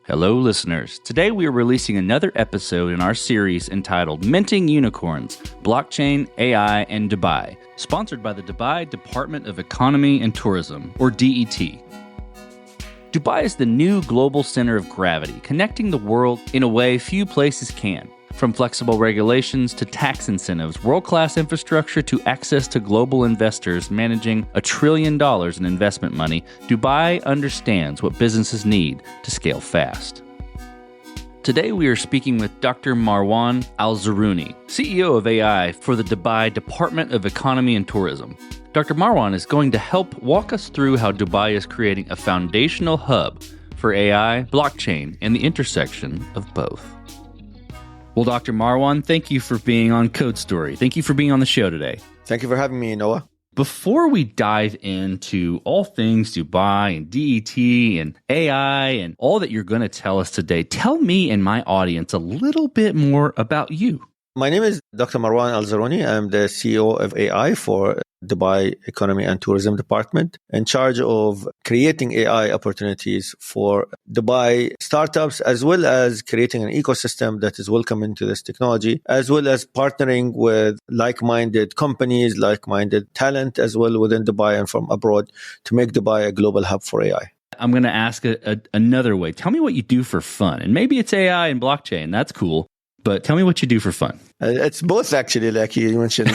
Hello, listeners. Today we are releasing another episode in our series entitled Minting Unicorns, Blockchain, AI, and Dubai, sponsored by the Dubai Department of Economy and Tourism, or DET. Dubai is the new global center of gravity, connecting the world in a way few places can. From flexible regulations to tax incentives, world-class infrastructure to access to global investors managing $1 trillion in investment money, Dubai understands what businesses need to scale fast. Today we are speaking with Dr. Marwan Al Zarouni, CEO of AI for the Dubai Department of Economy and Tourism. Dr. Marwan is going to help walk us through how Dubai is creating a foundational hub for AI, blockchain, and the intersection of both. Well, Dr. Marwan, thank you for being on Code Story. Thank you for being on the show today. Thank you for having me, Noah. Before we dive into all things Dubai and DET and AI and all that you're going to tell us today, tell me and my audience a little bit more about you. My name is Dr. Marwan Al Zarouni. I'm the CEO of AI for Dubai Economy and Tourism Department, in charge of creating AI opportunities for Dubai startups, as well as creating an ecosystem that is welcoming to this technology, as well as partnering with like-minded companies, like-minded talent as well within Dubai and from abroad to make Dubai a global hub for AI. I'm going to ask another way. Tell me what you do for fun. And maybe it's AI and blockchain. That's cool. But tell me what you do for fun. It's both, actually, like you mentioned.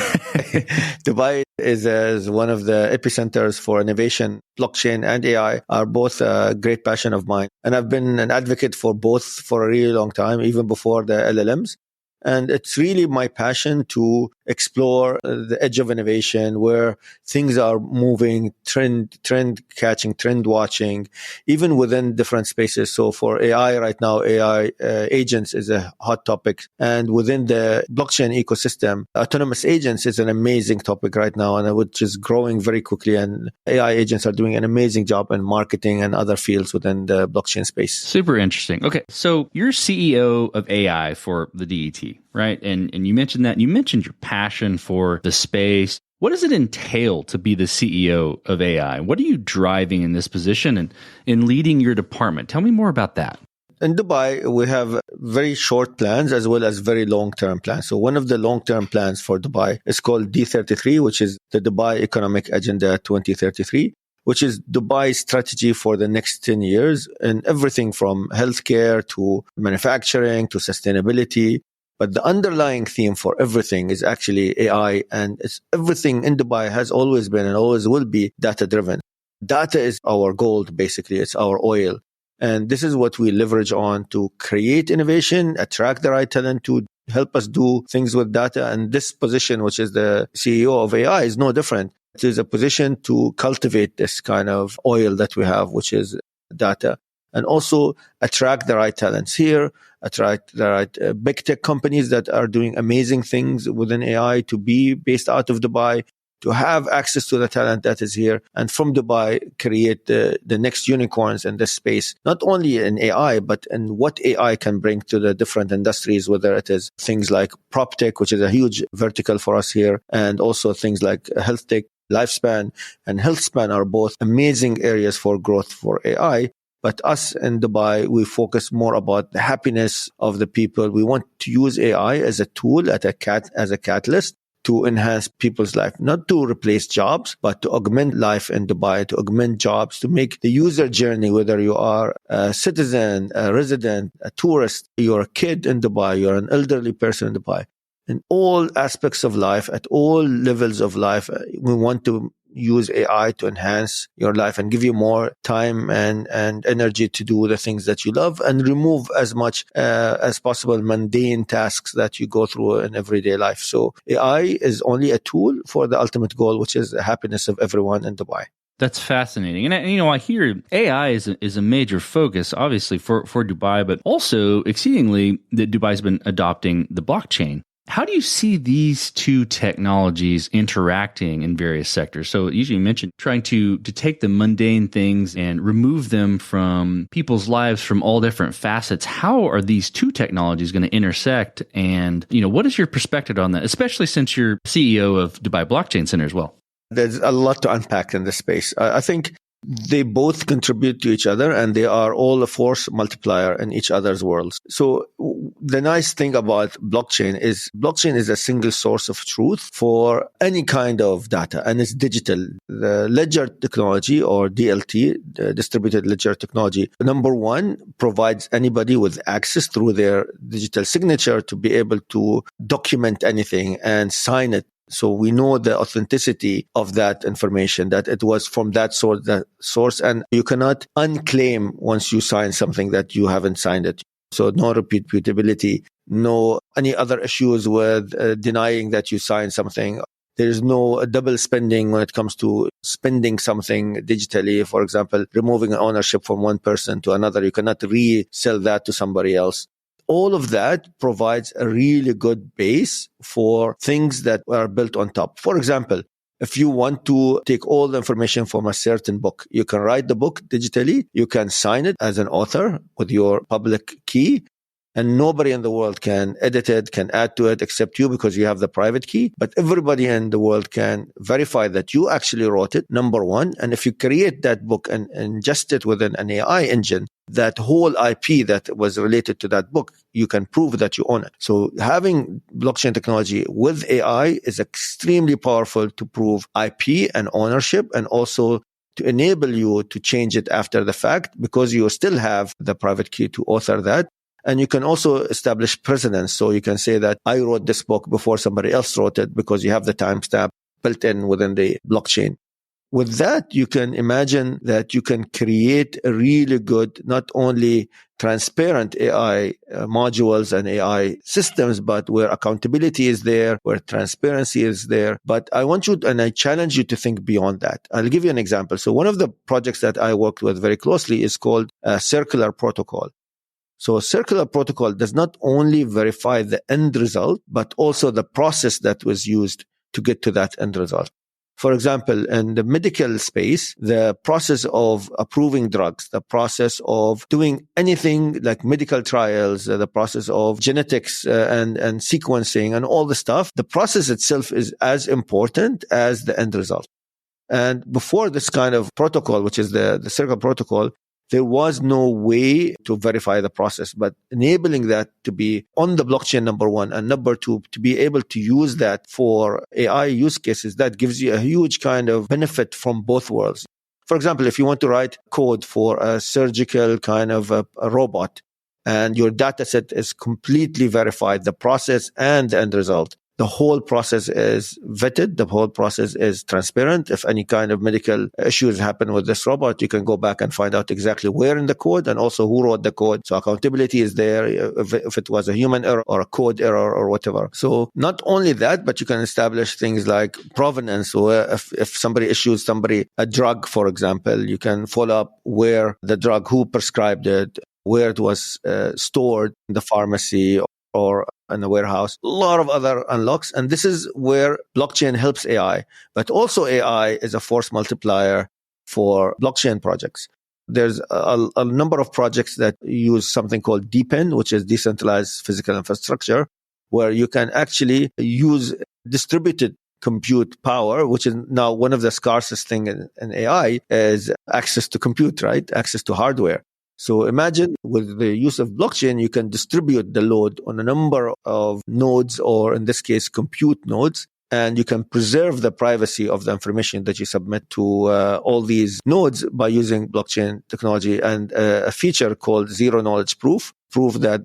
Dubai is one of the epicenters for innovation. Blockchain and AI are both a great passion of mine. And I've been an advocate for both for a really long time, even before the LLMs. And it's really my passion to explore the edge of innovation, where things are moving, trend catching, trend watching, even within different spaces. So for AI right now, AI agents is a hot topic. And within the blockchain ecosystem, autonomous agents is an amazing topic right now, and which is growing very quickly. And AI agents are doing an amazing job in marketing and other fields within the blockchain space. Super interesting. Okay, so you're CEO of AI for the DET, right? And you mentioned that. You mentioned your passion for the space. What does it entail to be the CEO of AI? What are you driving in this position and in leading your department? Tell me more about that. In Dubai, we have very short plans as well as very long-term plans. So one of the long-term plans for Dubai is called D33, which is the Dubai Economic Agenda 2033, which is Dubai's strategy for the next 10 years, and everything from healthcare to manufacturing to sustainability. But the underlying theme for everything is actually AI, and it's everything in Dubai has always been and always will be data-driven. Data is our gold, basically. It's our oil. And this is what we leverage on to create innovation, attract the right talent to help us do things with data. And this position, which is the CEO of AI, is no different. It is a position to cultivate this kind of oil that we have, which is data, and also attract the right talents here, attract the right big tech companies that are doing amazing things within AI to be based out of Dubai, to have access to the talent that is here, and from Dubai create the next unicorns in this space, not only in AI, but in what AI can bring to the different industries, whether it is things like prop tech, which is a huge vertical for us here, and also things like health tech. Lifespan and healthspan are both amazing areas for growth for AI. But us in Dubai, we focus more about the happiness of the people. We want to use AI as a tool, as a catalyst to enhance people's life, not to replace jobs, but to augment life in Dubai, to augment jobs, to make the user journey, whether you are a citizen, a resident, a tourist, you're a kid in Dubai, you're an elderly person in Dubai. In all aspects of life, at all levels of life, we want to use AI to enhance your life and give you more time and energy to do the things that you love, and remove as much as possible mundane tasks that you go through in everyday life. So AI is only a tool for the ultimate goal, which is the happiness of everyone in Dubai. That's fascinating. And I hear AI is a major focus, obviously, for Dubai, but also exceedingly that Dubai's been adopting the blockchain. How do you see these two technologies interacting in various sectors? So usually you mentioned trying to take the mundane things and remove them from people's lives from all different facets. How are these two technologies going to intersect? And, what is your perspective on that, especially since you're CEO of Dubai Blockchain Center as well? There's a lot to unpack in this space. I think they both contribute to each other, and they are all a force multiplier in each other's worlds. So the nice thing about blockchain is a single source of truth for any kind of data, and it's digital. The ledger technology, or DLT, distributed ledger technology, number one, provides anybody with access through their digital signature to be able to document anything and sign it. So we know the authenticity of that information, that it was from that source, and you cannot unclaim once you sign something that you haven't signed it. So no repeatability, no any other issues with denying that you signed something. There's no double spending when it comes to spending something digitally. For example, removing ownership from one person to another. You cannot resell that to somebody else. All of that provides a really good base for things that are built on top. For example, if you want to take all the information from a certain book, you can write the book digitally. You can sign it as an author with your public key, and nobody in the world can edit it, can add to it except you, because you have the private key. But everybody in the world can verify that you actually wrote it, number one. And if you create that book and ingest it within an AI engine, that whole IP that was related to that book, you can prove that you own it. So having blockchain technology with AI is extremely powerful to prove IP and ownership, and also to enable you to change it after the fact, because you still have the private key to author that. And you can also establish precedence. So you can say that I wrote this book before somebody else wrote it, because you have the timestamp built in within the blockchain. With that, you can imagine that you can create a really good, not only transparent AI modules and AI systems, but where accountability is there, where transparency is there. But I want you, and I challenge you to think beyond that. I'll give you an example. So one of the projects that I worked with very closely is called a circular protocol. So a circular protocol does not only verify the end result, but also the process that was used to get to that end result. For example, in the medical space, the process of approving drugs, the process of doing anything like medical trials, the process of genetics and sequencing and all the stuff, the process itself is as important as the end result. And before this kind of protocol, which is the circular protocol, there was no way to verify the process, but enabling that to be on the blockchain, number one, and number two, to be able to use that for AI use cases, that gives you a huge kind of benefit from both worlds. For example, if you want to write code for a surgical kind of a robot, and your data set is completely verified, the process and the end result, the whole process is vetted. The whole process is transparent. If any kind of medical issues happen with this robot, you can go back and find out exactly where in the code and also who wrote the code. So accountability is there if it was a human error or a code error or whatever. So not only that, but you can establish things like provenance. So if somebody issues somebody a drug, for example, you can follow up where the drug, who prescribed it, where it was stored in the pharmacy or in the warehouse, a lot of other unlocks. And this is where blockchain helps AI, but also AI is a force multiplier for blockchain projects. There's a number of projects that use something called DePIN, which is decentralized physical infrastructure, where you can actually use distributed compute power, which is now one of the scarcest thing in AI, is access to compute, right? Access to hardware. So imagine with the use of blockchain, you can distribute the load on a number of nodes, or in this case, compute nodes, and you can preserve the privacy of the information that you submit to all these nodes by using blockchain technology and a feature called zero knowledge proof that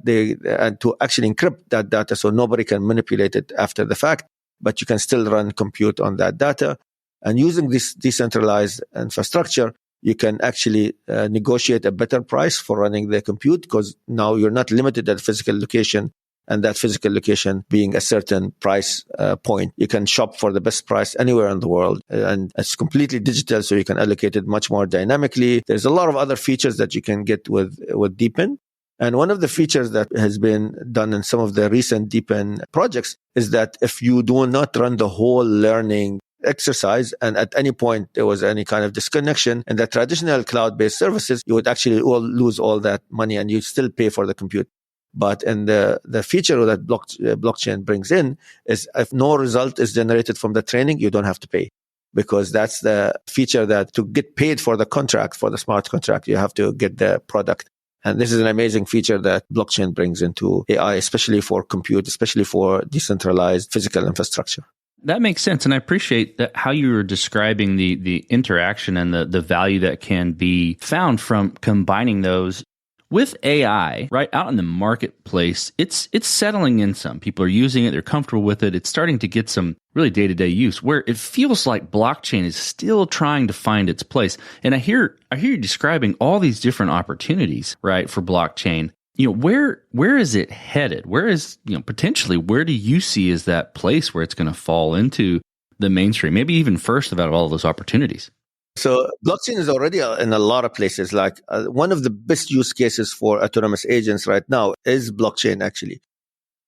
and to actually encrypt that data so nobody can manipulate it after the fact, but you can still run compute on that data. And using this decentralized infrastructure, you can actually negotiate a better price for running the compute, because now you're not limited at physical location, and that physical location being a certain price point. You can shop for the best price anywhere in the world, and it's completely digital, so you can allocate it much more dynamically. There's a lot of other features that you can get with DePIN. And one of the features that has been done in some of the recent DePIN projects is that if you do not run the whole learning exercise, and at any point there was any kind of disconnection in the traditional cloud-based services, you would actually lose all that money and you still pay for the compute. But in the feature that blockchain brings in is, if no result is generated from the training, you don't have to pay. because that's the feature that to get paid for the contract, for the smart contract, you have to get the product. And this is an amazing feature that blockchain brings into AI, especially for compute, especially for decentralized physical infrastructure. That makes sense. And I appreciate that how you were describing the interaction and the value that can be found from combining those with AI, right out in the marketplace. It's settling in some. People are using it. They're comfortable with it. It's starting to get some really day-to-day use where it feels like blockchain is still trying to find its place. And I hear you describing all these different opportunities, right, for blockchain. Where is it headed? Where is, potentially, where do you see is that place where it's going to fall into the mainstream? Maybe even first about all of those opportunities. So blockchain is already in a lot of places. Like one of the best use cases for autonomous agents right now is blockchain, actually.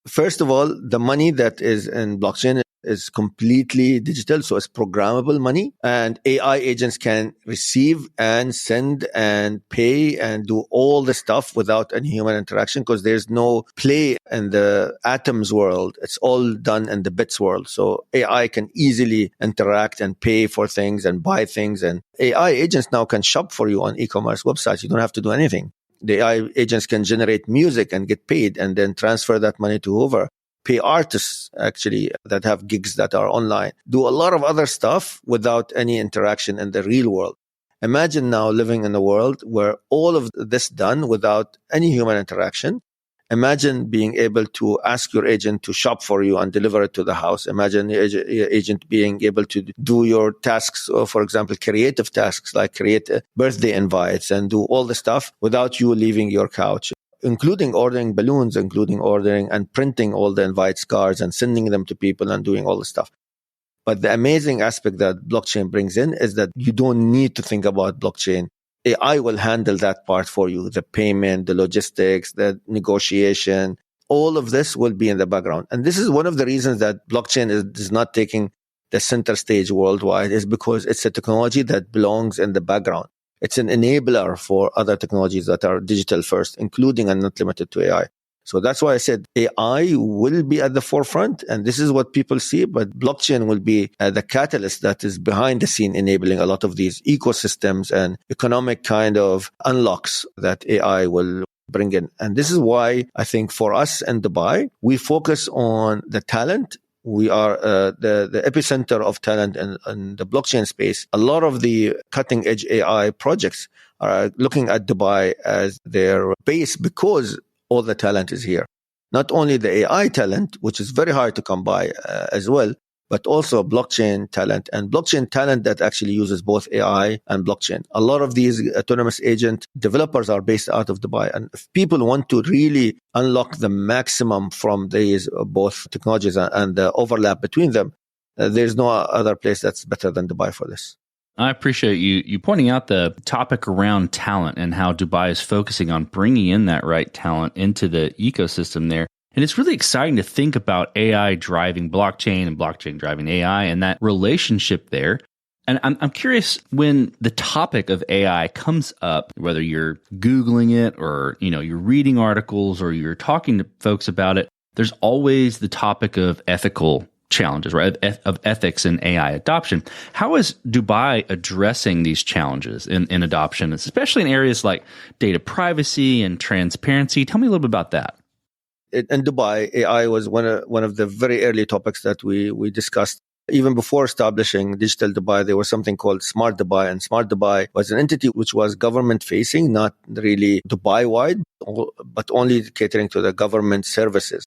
First of all, the money that is in blockchain is completely digital, so it's programmable money, and AI agents can receive and send and pay and do all the stuff without any human interaction because there's no play in the atoms world. It's all done in the bits world. So AI can easily interact and pay for things and buy things, and AI agents now can shop for you on e-commerce websites. You don't have to do anything. The AI agents can generate music and get paid and then transfer that money to whoever. Pay artists, actually, that have gigs that are online. Do a lot of other stuff without any interaction in the real world. Imagine now living in a world where all of this done without any human interaction. Imagine being able to ask your agent to shop for you and deliver it to the house. Imagine your agent being able to do your tasks, or for example, creative tasks like create birthday invites and do all the stuff without you leaving your couch, including ordering balloons, including ordering and printing all the invites cards and sending them to people and doing all the stuff. But the amazing aspect that blockchain brings in is that you don't need to think about blockchain. AI will handle that part for you, the payment, the logistics, the negotiation, all of this will be in the background. And this is one of the reasons that blockchain is not taking the center stage worldwide, is because it's a technology that belongs in the background. It's an enabler for other technologies that are digital first, including and not limited to AI. So that's why I said AI will be at the forefront, and this is what people see, but blockchain will be the catalyst that is behind the scene, enabling a lot of these ecosystems and economic kind of unlocks that AI will bring in. And this is why I think for us in Dubai, we focus on the talent. We are the epicenter of talent in the blockchain space. A lot of the cutting edge AI projects are looking at Dubai as their base because all the talent is here. Not only the AI talent, which is very hard to come by as well, but also blockchain talent, and blockchain talent that actually uses both AI and blockchain. A lot of these autonomous agent developers are based out of Dubai. And if people want to really unlock the maximum from these both technologies and the overlap between them, there's no other place that's better than Dubai for this. I appreciate you pointing out the topic around talent and how Dubai is focusing on bringing in that right talent into the ecosystem there. And it's really exciting to think about AI driving blockchain and blockchain driving AI and that relationship there. And I'm curious, when the topic of AI comes up, whether you're Googling it or you're reading articles or you're talking to folks about it, there's always the topic of ethical challenges, right? Of ethics in AI adoption. How is Dubai addressing these challenges in adoption, especially in areas like data privacy and transparency? Tell me a little bit about that. In Dubai, AI was one of the very early topics that we discussed. Even before establishing Digital Dubai, there was something called Smart Dubai, and Smart Dubai was an entity which was government-facing, not really Dubai-wide, but only catering to the government services.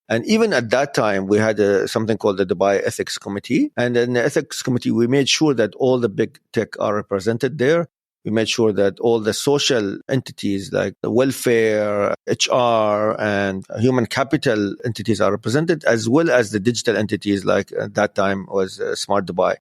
And even at that time, we had something called the Dubai Ethics Committee. And in the Ethics Committee, we made sure that all the big tech are represented there. We made sure that all the social entities like the welfare, HR, and human capital entities are represented, as well as the digital entities like at that time was Smart Dubai.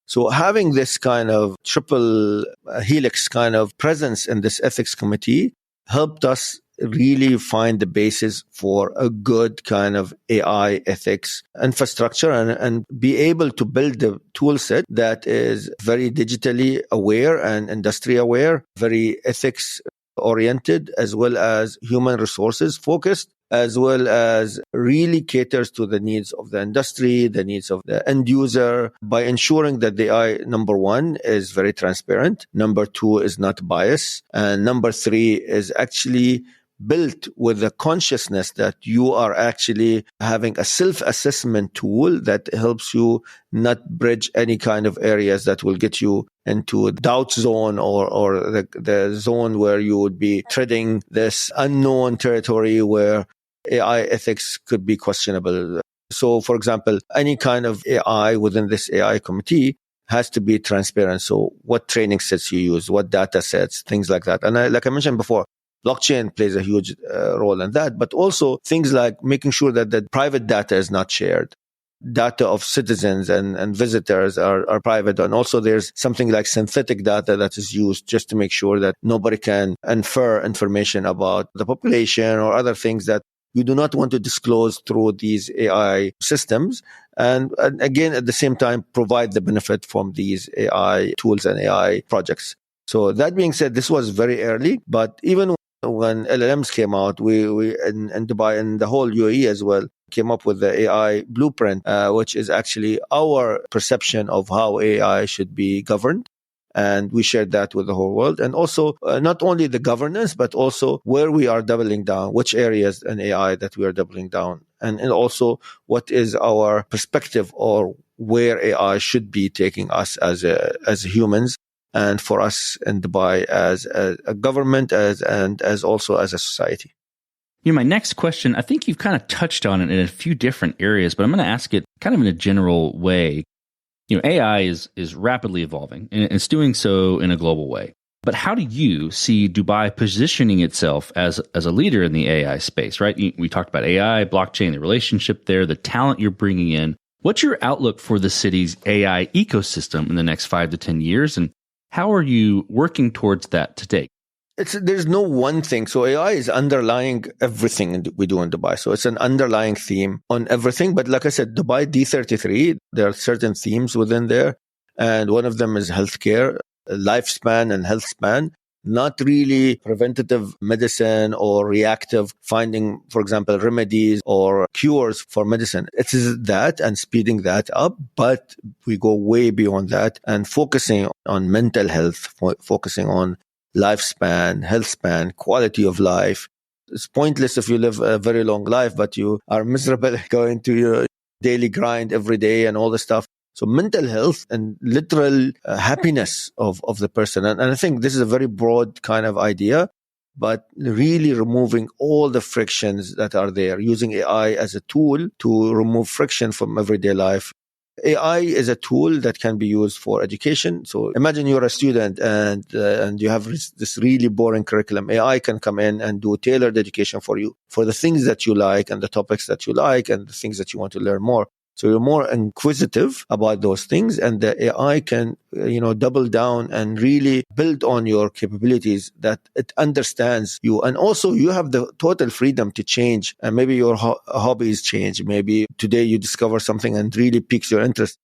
So having this kind of triple helix kind of presence in this ethics committee helped us really find the basis for a good kind of AI ethics infrastructure and be able to build the tool set that is very digitally aware and industry aware, very ethics oriented, as well as human resources focused, as well as really caters to the needs of the industry, the needs of the end user, by ensuring that the AI, number one, is very transparent, number two, is not biased, and number three, is actually built with the consciousness that you are actually having a self-assessment tool that helps you not bridge any kind of areas that will get you into a doubt zone or the zone where you would be treading this unknown territory where AI ethics could be questionable. So, for example, any kind of AI within this AI committee has to be transparent. So what training sets you use, what data sets, things like that. And like I mentioned before, blockchain plays a huge role in that, but also things like making sure that the private data is not shared. Data of citizens and visitors are private. And also there's something like synthetic data that is used just to make sure that nobody can infer information about the population or other things that you do not want to disclose through these AI systems. And again, at the same time, provide the benefit from these AI tools and AI projects. So that being said, this was very early, but even when LLMs came out, we in Dubai and the whole UAE as well came up with the AI blueprint, which is actually our perception of how AI should be governed. And we shared that with the whole world. And also not only the governance, but also where we are doubling down, which areas in AI that we are doubling down. And also what is our perspective or where AI should be taking us as humans. And for us in Dubai as a government, and as also as a society. My next question, I think you've kind of touched on it in a few different areas, but I'm going to ask it kind of in a general way. AI is rapidly evolving, and it's doing so in a global way. But how do you see Dubai positioning itself as a leader in the AI space, right? We talked about AI, blockchain, the relationship there, the talent you're bringing in. What's your outlook for the city's AI ecosystem in the next 5 to 10 years? And how are you working towards that today? There's no one thing. So AI is underlying everything we do in Dubai. So it's an underlying theme on everything. But like I said, Dubai D33, there are certain themes within there. And one of them is healthcare, lifespan and health span. Not really preventative medicine or reactive finding, for example, remedies or cures for medicine. It is that and speeding that up, but we go way beyond that and focusing on mental health, focusing on lifespan, health span, quality of life. It's pointless if you live a very long life, but you are miserable going to your daily grind every day and all this stuff. So mental health and literal happiness of the person. And I think this is a very broad kind of idea, but really removing all the frictions that are there, using AI as a tool to remove friction from everyday life. AI is a tool that can be used for education. So imagine you're a student and you have this really boring curriculum. AI can come in and do tailored education for you for the things that you like and the topics that you like and the things that you want to learn more. So you're more inquisitive about those things, and the AI can, double down and really build on your capabilities that it understands you. And also you have the total freedom to change, and maybe your hobbies change. Maybe today you discover something and really piques your interest.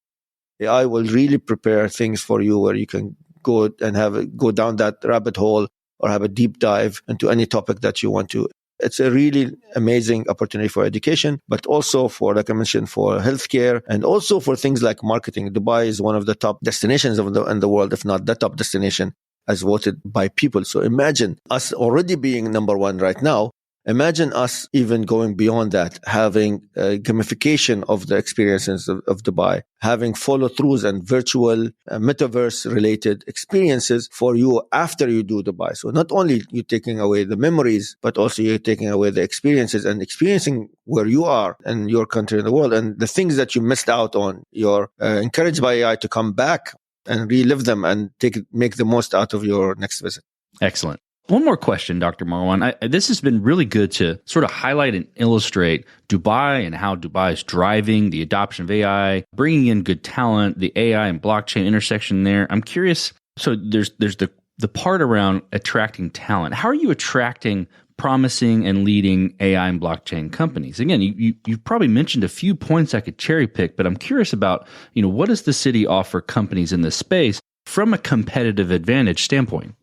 AI will really prepare things for you where you can go and go down that rabbit hole or have a deep dive into any topic that you want to. It's a really amazing opportunity for education, but also for, like I mentioned, for healthcare and also for things like marketing. Dubai is one of the top destinations in the world, if not the top destination, as voted by people. So imagine us already being number one right now. Imagine us even going beyond that, having gamification of the experiences of Dubai, having follow-throughs and virtual metaverse-related experiences for you after you do Dubai. So not only you're taking away the memories, but also you're taking away the experiences and experiencing where you are in your country in the world and the things that you missed out on. You're encouraged by AI to come back and relive them and make the most out of your next visit. Excellent. One more question, Dr. Marwan. This has been really good to sort of highlight and illustrate Dubai and how Dubai is driving the adoption of AI, bringing in good talent, the AI and blockchain intersection there. I'm curious. So there's the part around attracting talent. How are you attracting promising and leading AI and blockchain companies? Again, you've probably mentioned a few points I could cherry pick, but I'm curious about, what does the city offer companies in this space from a competitive advantage standpoint?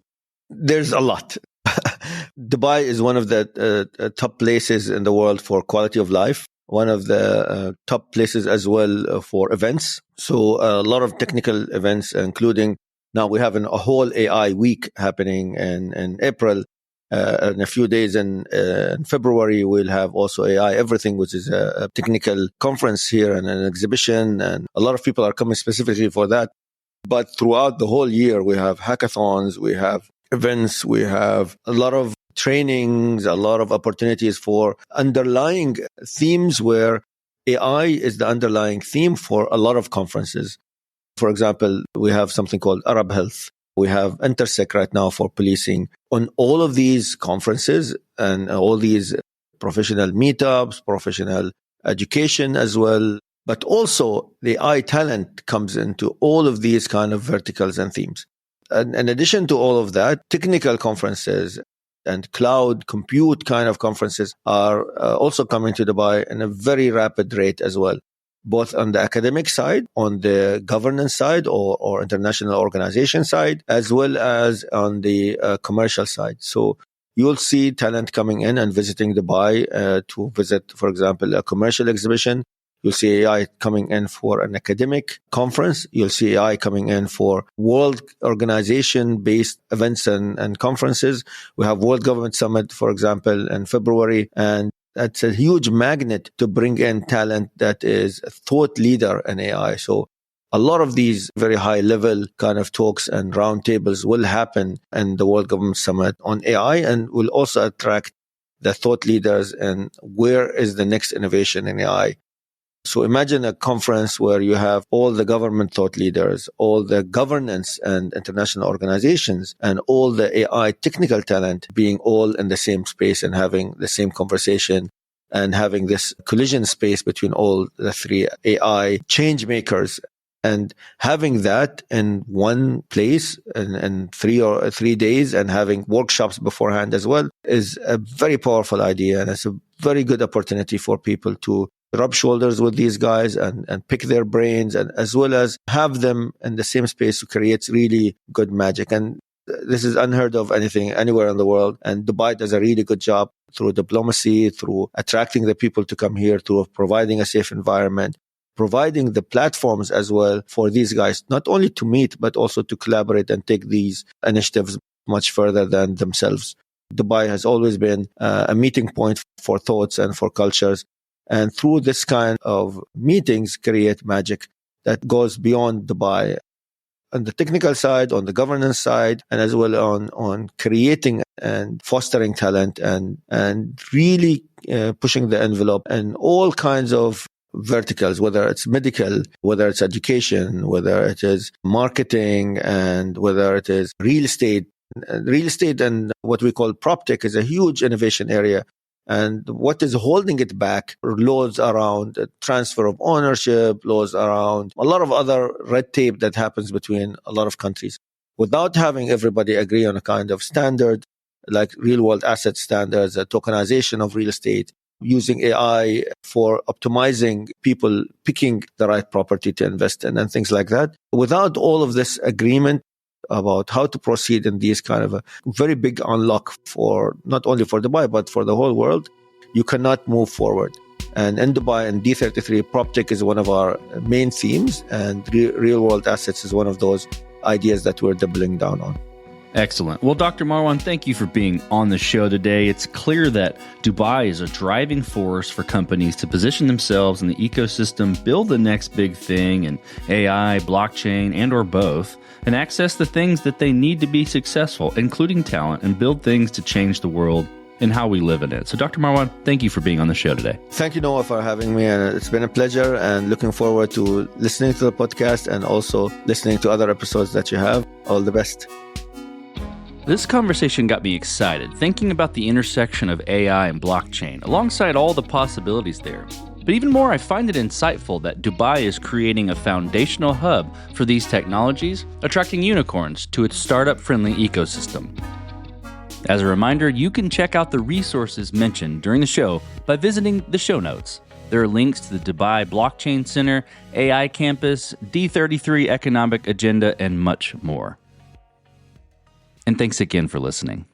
There's a lot. Dubai is one of the top places in the world for quality of life, one of the top places as well for events. So a lot of technical events, including now we have a whole AI week happening in April. In a few days in February, we'll have also AI Everything, which is a technical conference here and an exhibition. And a lot of people are coming specifically for that. But throughout the whole year, we have hackathons, we have events, we have a lot of trainings, a lot of opportunities for underlying themes where AI is the underlying theme for a lot of conferences. For example, we have something called Arab Health. We have Intersec right now for policing. On all of these conferences and all these professional meetups, professional education as well, but also the AI talent comes into all of these kind of verticals and themes. And in addition to all of that, technical conferences and cloud compute kind of conferences are also coming to Dubai in a very rapid rate as well, both on the academic side, on the governance side or international organization side, as well as on the commercial side. So you'll see talent coming in and visiting Dubai to visit, for example, a commercial exhibition. You'll see AI coming in for an academic conference. You'll see AI coming in for world organization-based events and conferences. We have World Government Summit, for example, in February, and that's a huge magnet to bring in talent that is a thought leader in AI. So a lot of these very high-level kind of talks and roundtables will happen in the World Government Summit on AI and will also attract the thought leaders and where is the next innovation in AI. So imagine a conference where you have all the government thought leaders, all the governance and international organizations, and all the AI technical talent being all in the same space and having the same conversation and having this collision space between all the three AI change makers. And having that in one place in 3 days and having workshops beforehand as well is a very powerful idea. And it's a very good opportunity for people to rub shoulders with these guys and pick their brains, and as well as have them in the same space to create really good magic. And this is unheard of anything anywhere in the world. And Dubai does a really good job through diplomacy, through attracting the people to come here, through providing a safe environment, providing the platforms as well for these guys, not only to meet, but also to collaborate and take these initiatives much further than themselves. Dubai has always been a meeting point for thoughts and for cultures. And through this kind of meetings, create magic that goes beyond Dubai on the technical side, on the governance side, and as well on creating and fostering talent and really pushing the envelope in all kinds of verticals, whether it's medical, whether it's education, whether it is marketing, and whether it is real estate. Real estate and what we call prop tech is a huge innovation area. And what is holding it back are laws around transfer of ownership, laws around a lot of other red tape that happens between a lot of countries. Without having everybody agree on a kind of standard, like real world asset standards, a tokenization of real estate, using AI for optimizing people picking the right property to invest in and things like that. Without all of this agreement about how to proceed in these kind of a very big unlock for not only for Dubai, but for the whole world, you cannot move forward. And in Dubai and D33, PropTech is one of our main themes, and real world assets is one of those ideas that we're doubling down on. Excellent. Well, Dr. Marwan, thank you for being on the show today. It's clear that Dubai is a driving force for companies to position themselves in the ecosystem, build the next big thing in AI, blockchain, and or both, and access the things that they need to be successful, including talent, and build things to change the world and how we live in it. So, Dr. Marwan, thank you for being on the show today. Thank you, Noah, for having me. And it's been a pleasure, and looking forward to listening to the podcast and also listening to other episodes that you have. All the best. This conversation got me excited, thinking about the intersection of AI and blockchain, alongside all the possibilities there. But even more, I find it insightful that Dubai is creating a foundational hub for these technologies, attracting unicorns to its startup-friendly ecosystem. As a reminder, you can check out the resources mentioned during the show by visiting the show notes. There are links to the Dubai Blockchain Center, AI Campus, D33 Economic Agenda, and much more. And thanks again for listening.